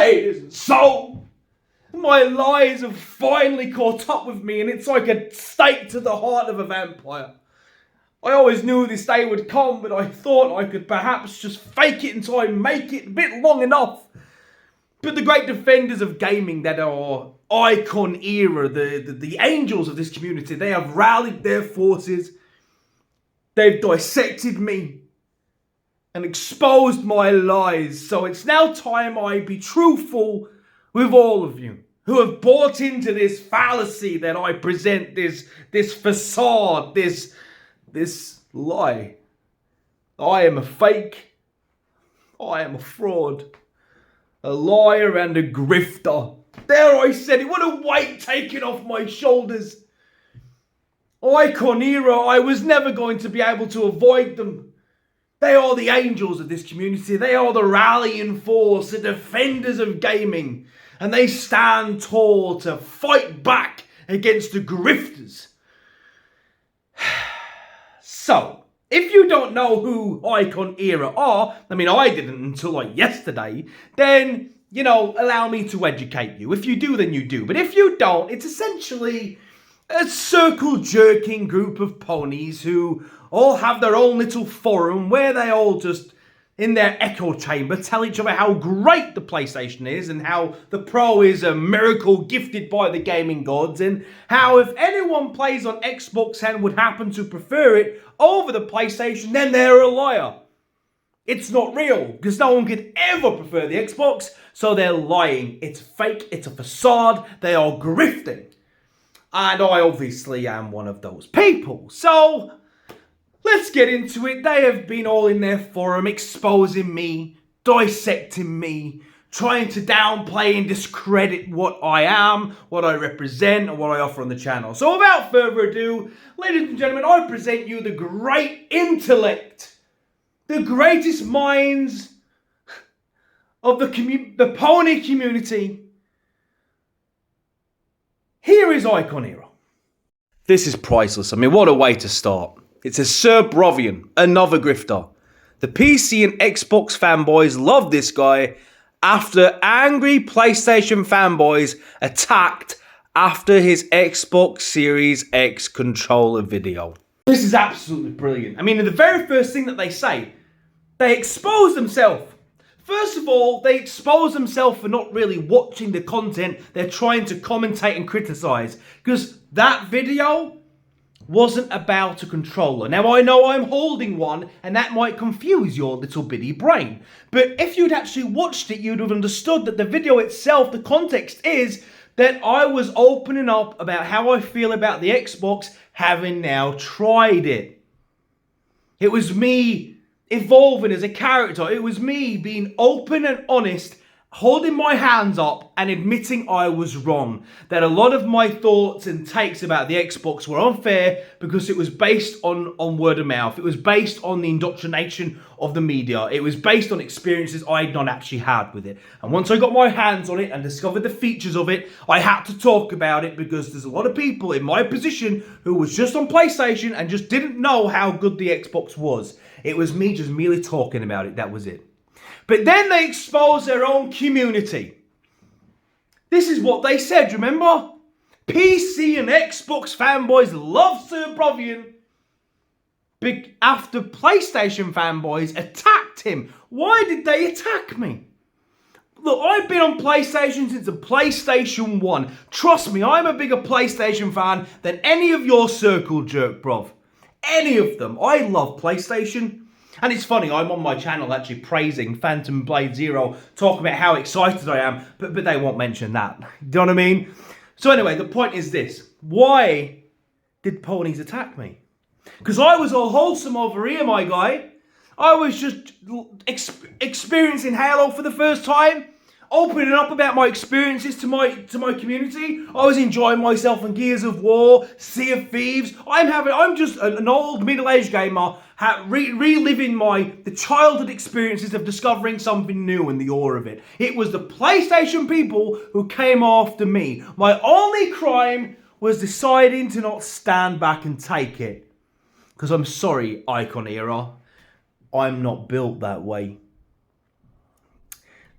say it isn't so. My lies have finally caught up with me, and it's like a stake to the heart of a vampire. I always knew this day would come, but I thought I could perhaps just fake it until I make it a bit long enough. But the great defenders of gaming that are IconEra, the angels of this community, they have rallied their forces. They've dissected me and exposed my lies. So it's now time I be truthful with all of you who have bought into this fallacy that I present, this facade, this lie. I am a fake. I am a fraud. A liar and a grifter. There I said it. What a weight taken off my shoulders. IconEra, I was never going to be able to avoid them. They are the angels of this community. They are the rallying force, the defenders of gaming. And they stand tall to fight back against the grifters. So, if you don't know who IconEra are, I mean, I didn't until like yesterday, then, you know, allow me to educate you. If you do, then you do. But if you don't, it's essentially a circle-jerking group of ponies who all have their own little forum where they all just, in their echo chamber, tell each other how great the PlayStation is and how the Pro is a miracle gifted by the gaming gods, and how if anyone plays on Xbox and would happen to prefer it over the PlayStation, then they're a liar. It's not real, because no one could ever prefer the Xbox, so they're lying. It's fake, it's a facade, they are grifting. And I obviously am one of those people. So, let's get into it. They have been all in their forum exposing me, dissecting me, trying to downplay and discredit what I am, what I represent, and what I offer on the channel. So without further ado, ladies and gentlemen, I present you the great intellect, the greatest minds of the pony community. Here is IconEra. This is priceless. I mean, what a way to start. It says, Sir Bruvian, another grifter. The PC and Xbox fanboys love this guy after angry PlayStation fanboys attacked after his Xbox Series X controller video. This is absolutely brilliant. I mean, the very first thing that they say, they expose themselves. First of all, they expose themselves for not really watching the content they're trying to commentate and criticize. Because that video wasn't about a controller. Now, I know I'm holding one, and that might confuse your little bitty brain. But if you'd actually watched it, you'd have understood that the video itself, the context is that I was opening up about how I feel about the Xbox, having now tried it. It was me evolving as a character. It was me being open and honest, holding my hands up and admitting I was wrong. That a lot of my thoughts and takes about the Xbox were unfair because it was based on word of mouth. It was based on the indoctrination of the media. It was based on experiences I had not actually had with it. And once I got my hands on it and discovered the features of it, I had to talk about it because there's a lot of people in my position who was just on PlayStation and just didn't know how good the Xbox was. It was me just merely talking about it. That was it. But then they exposed their own community. This is what they said, remember? PC and Xbox fanboys love Sir Bruvian after PlayStation fanboys attacked him. Why did they attack me? Look, I've been on PlayStation since the PlayStation 1. Trust me, I'm a bigger PlayStation fan than any of your circle jerk, bruv. Any of them. I love PlayStation. And it's funny, I'm on my channel actually praising Phantom Blade Zero, talking about how excited I am, but they won't mention that. Do you know what I mean? So anyway, the point is this. Why did ponies attack me? Because I was all wholesome over here, my guy. I was just experiencing Halo for the first time, opening up about my experiences to my community. I was enjoying myself in Gears of War, Sea of Thieves. I'm just an old middle-aged gamer reliving the childhood experiences of discovering something new and the awe of it. It was the PlayStation people who came after me. My only crime was deciding to not stand back and take it. Because I'm sorry, IconEra, I'm not built that way.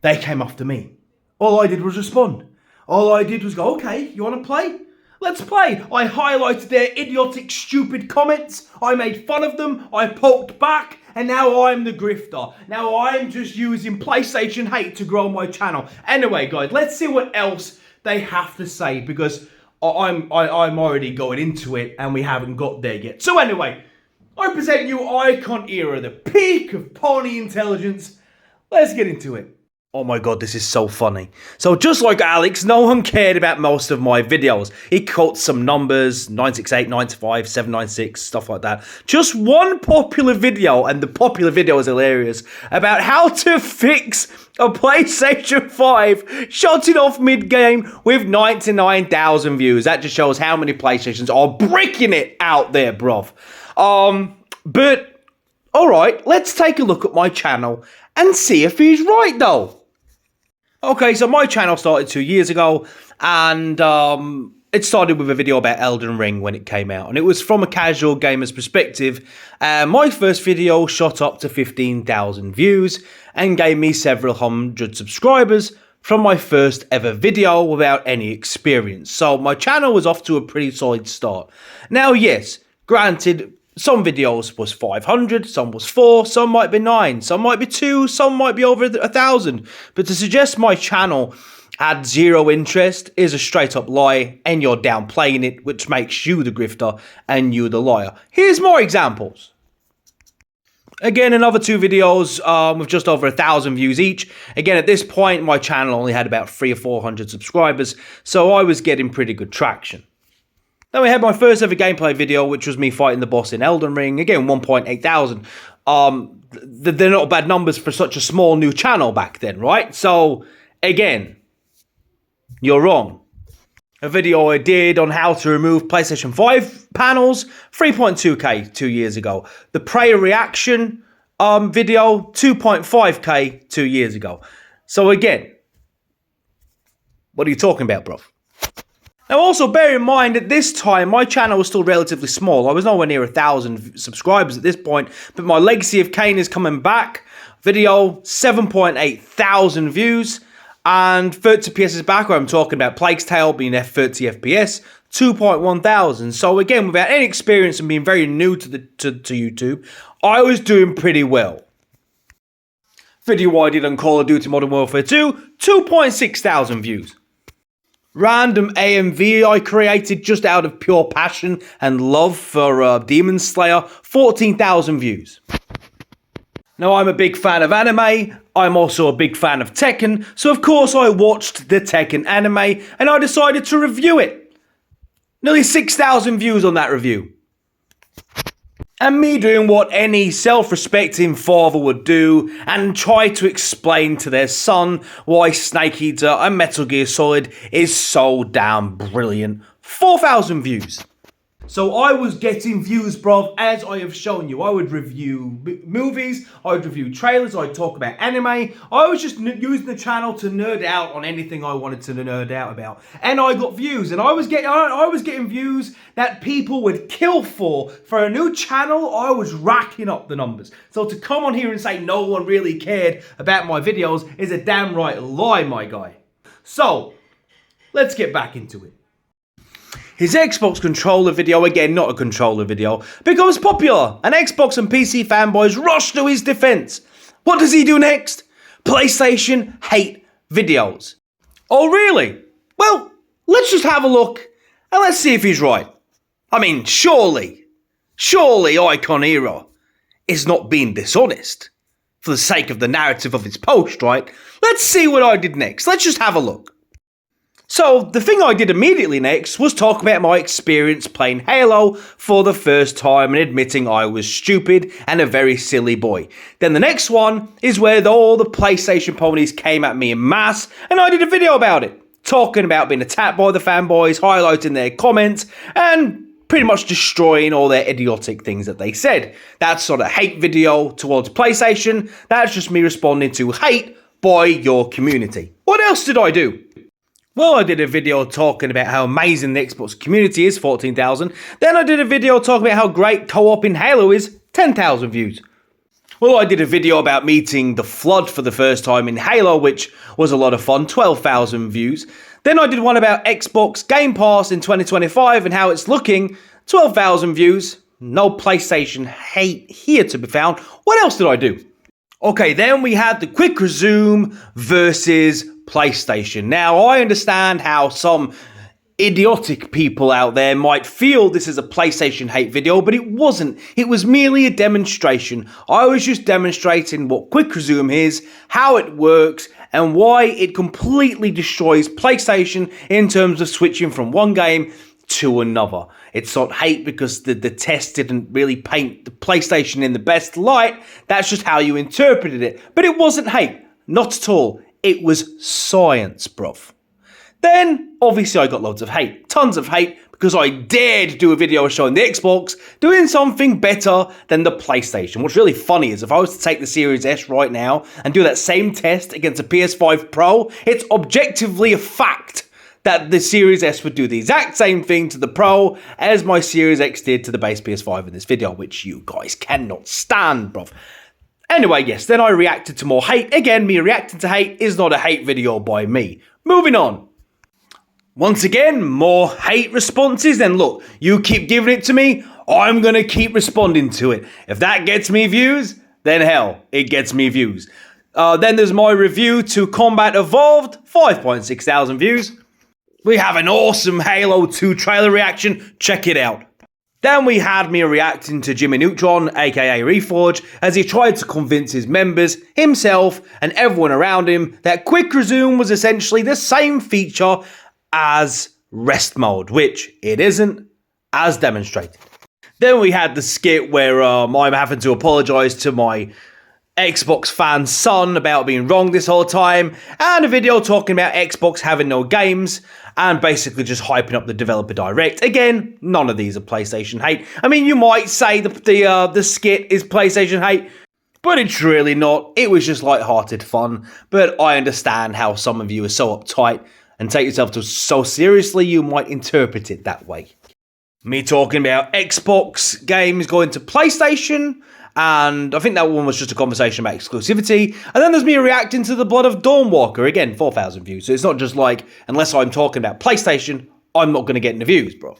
They came after me. All I did was respond. All I did was go, okay, you want to play? Let's play. I highlighted their idiotic, stupid comments. I made fun of them. I poked back. And now I'm the grifter. Now I'm just using PlayStation hate to grow my channel. Anyway, guys, let's see what else they have to say, because I'm already going into it and we haven't got there yet. So anyway, I present you IconEra, the peak of pony intelligence. Let's get into it. Oh my god, this is so funny. So just like Alex, no one cared about most of my videos. He quotes some numbers, 968, 925, 796, stuff like that. Just one popular video, and the popular video is hilarious, about how to fix a PlayStation 5, shot it off mid-game with 99,000 views. That just shows how many PlayStations are bricking it out there, bruv. But, alright, let's take a look at my channel and see if he's right, though. Okay, so my channel started 2 years ago, and it started with a video about Elden Ring when it came out, and it was from a casual gamer's perspective. My first video shot up to 15,000 views and gave me several hundred subscribers from my first ever video without any experience. So my channel was off to a pretty solid start. Now, yes, granted, some videos was 500, some was 4, some might be 9, some might be 2, some might be over 1,000. But to suggest my channel had zero interest is a straight up lie, and you're downplaying it, which makes you the grifter and you the liar. Here's more examples. Again, another 2 videos with just over 1,000 views each. Again, at this point, my channel only had about 300 or 400 subscribers, so I was getting pretty good traction. Then we had my first ever gameplay video, which was me fighting the boss in Elden Ring. Again, 1.8 thousand. They're not bad numbers for such a small new channel back then, right? So, again, you're wrong. A video I did on how to remove PlayStation 5 panels, 3.2k 2 years ago. The prayer reaction video, 2.5k 2 years ago. So again, what are you talking about, bro? Now also bear in mind, at this time, my channel was still relatively small. I was nowhere near 1,000 subscribers at this point, but my Legacy of Kain is coming back. Video, 7.8 thousand views, and 30 FPS is back, where I'm talking about Plague's Tale being at 30 FPS, 2.1 thousand. So again, without any experience and being very new to YouTube, I was doing pretty well. Video I did on Call of Duty Modern Warfare 2, 2.6 thousand views. Random AMV I created just out of pure passion and love for Demon Slayer, 14,000 views. Now, I'm a big fan of anime. I'm also a big fan of Tekken, so of course I watched the Tekken anime and I decided to review it. Nearly 6,000 views on that review. And me doing what any self-respecting father would do and try to explain to their son why Snake Eater and Metal Gear Solid is so damn brilliant. 4,000 views. So I was getting views, bruv, as I have shown you. I would review movies, I would review trailers, I'd talk about anime. I was just using the channel to nerd out on anything I wanted to nerd out about. And I got views, and I was getting views that people would kill for. For a new channel, I was racking up the numbers. So to come on here and say no one really cared about my videos is a damn right lie, my guy. So, let's get back into it. His Xbox controller video, again not a controller video, becomes popular, and Xbox and PC fanboys rush to his defense. What does he do next? PlayStation hate videos. Oh really? Well, let's just have a look and let's see if he's right. I mean, surely IconEra is not being dishonest for the sake of the narrative of his post, right? Let's see what I did next. Let's just have a look. So, the thing I did immediately next was talk about my experience playing Halo for the first time and admitting I was stupid and a very silly boy. Then the next one is where all the PlayStation ponies came at me en masse, and I did a video about it, talking about being attacked by the fanboys, highlighting their comments, and pretty much destroying all their idiotic things that they said. That's sort of hate video towards PlayStation. That's just me responding to hate by your community. What else did I do? Well, I did a video talking about how amazing the Xbox community is, 14,000. Then I did a video talking about how great co-op in Halo is, 10,000 views. Well, I did a video about meeting the Flood for the first time in Halo, which was a lot of fun, 12,000 views. Then I did one about Xbox Game Pass in 2025 and how it's looking, 12,000 views. No PlayStation hate here to be found. What else did I do? Okay, then we had the quick resume versus PlayStation. Now, I understand how some idiotic people out there might feel this is a PlayStation hate video, but it wasn't. It was merely a demonstration. I was just demonstrating what quick resume is, how it works, and why it completely destroys PlayStation in terms of switching from one game to another. It's not hate because the test didn't really paint the PlayStation in the best light. That's just how you interpreted it. But it wasn't hate. Not at all. It was science, bruv. Then, obviously, I got loads of hate. Tons of hate because I dared do a video showing the Xbox doing something better than the PlayStation. What's really funny is if I was to take the Series S right now and do that same test against a PS5 Pro, it's objectively a fact that the Series S would do the exact same thing to the Pro as my Series X did to the base PS5 in this video, which you guys cannot stand, bruv. Anyway, yes, then I reacted to more hate. Again, me reacting to hate is not a hate video by me. Moving on. Once again, more hate responses. Then look, you keep giving it to me, I'm going to keep responding to it. If that gets me views, then hell, it gets me views. Then there's my review to Combat Evolved, 5.6 thousand views. We have an awesome Halo 2 trailer reaction, check it out. Then we had me reacting to Jimmy Neutron, aka Reforge, as he tried to convince his members, himself, and everyone around him that quick resume was essentially the same feature as rest mode, which it isn't, as demonstrated. Then we had the skit where I'm having to apologise to my Xbox fan son about being wrong this whole time, and a video talking about Xbox having no games, and basically just hyping up the developer direct. Again, none of these are PlayStation hate. I mean, you might say the skit is PlayStation hate, but it's really not. It was just light-hearted fun, but I understand how some of you are so uptight and take yourself so seriously, you might interpret it that way. Me talking about Xbox games going to PlayStation, and I think that one was just a conversation about exclusivity. And then there's me reacting to the Blood of Dawnwalker. Again, 4,000 views. So it's not just like, unless I'm talking about PlayStation, I'm not going to get any views, bro.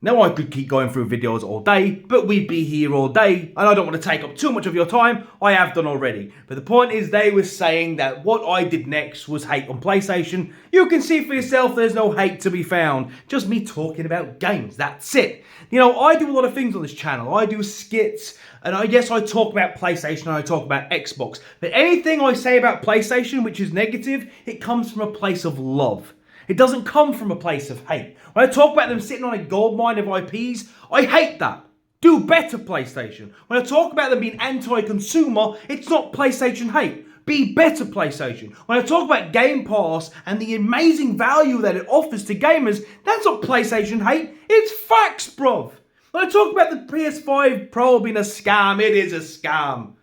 Now, I could keep going through videos all day, but we'd be here all day, and I don't want to take up too much of your time. I have done already. But the point is, they were saying that what I did next was hate on PlayStation. You can see for yourself there's no hate to be found. Just me talking about games, that's it. You know, I do a lot of things on this channel. I do skits, and I talk about PlayStation and I talk about Xbox. But anything I say about PlayStation, which is negative, it comes from a place of love. It doesn't come from a place of hate. When I talk about them sitting on a goldmine of IPs, I hate that. Do better, PlayStation. When I talk about them being anti-consumer, it's not PlayStation hate. Be better, PlayStation. When I talk about Game Pass and the amazing value that it offers to gamers, that's not PlayStation hate. It's facts, bruv. When I talk about the PS5 Pro being a scam, it is a scam.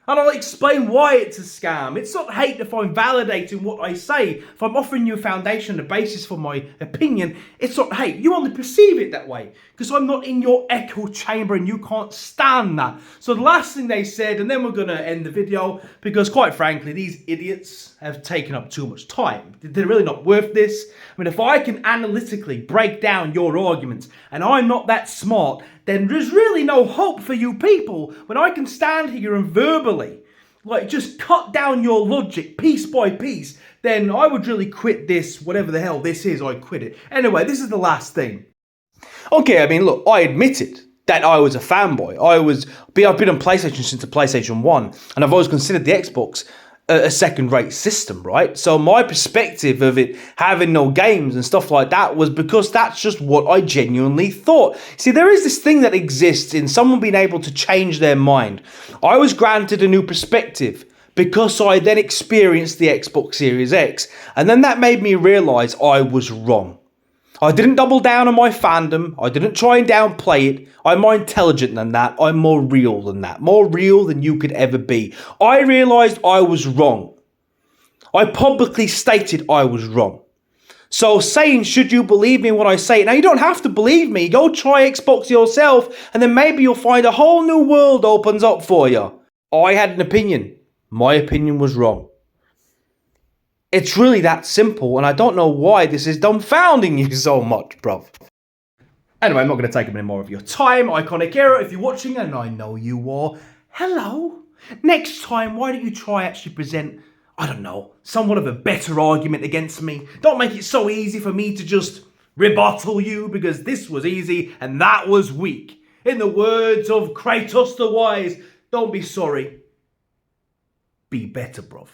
And I'll explain why it's a scam. It's not hate if I'm validating what I say. If I'm offering you a foundation, a basis for my opinion, it's not hate. You only perceive it that way because I'm not in your echo chamber and you can't stand that. So the last thing they said, and then we're going to end the video because quite frankly, these idiots have taken up too much time. They're really not worth this. I mean, if I can analytically break down your arguments and I'm not that smart, then there's really no hope for you people when I can stand here and verbally, just cut down your logic piece by piece, then I would really quit this, whatever the hell this is, I'd quit it. Anyway, this is the last thing. Okay, I mean, look, I admitted that I was a fanboy. I've been on PlayStation since the PlayStation 1, and I've always considered the Xbox a second-rate system, right? So my perspective of it having no games and stuff like that was because that's just what I genuinely thought. See, there is this thing that exists in someone being able to change their mind. I was granted a new perspective because I then experienced the Xbox Series X, and then that made me realise I was wrong. I didn't double down on my fandom. I didn't try and downplay it. I'm more intelligent than that. I'm more real than that. More real than you could ever be. I realised I was wrong. I publicly stated I was wrong. So saying, should you believe me when I say it? Now, you don't have to believe me. Go try Xbox yourself, and then maybe you'll find a whole new world opens up for you. I had an opinion. My opinion was wrong. It's really that simple, and I don't know why this is dumbfounding you so much, bruv. Anyway, I'm not going to take up any more of your time. IconEra, if you're watching, and I know you are, hello. Next time, why don't you try actually present, I don't know, somewhat of a better argument against me? Don't make it so easy for me to just rebuttal you, because this was easy and that was weak. In the words of Kratos the Wise, don't be sorry. Be better, bruv.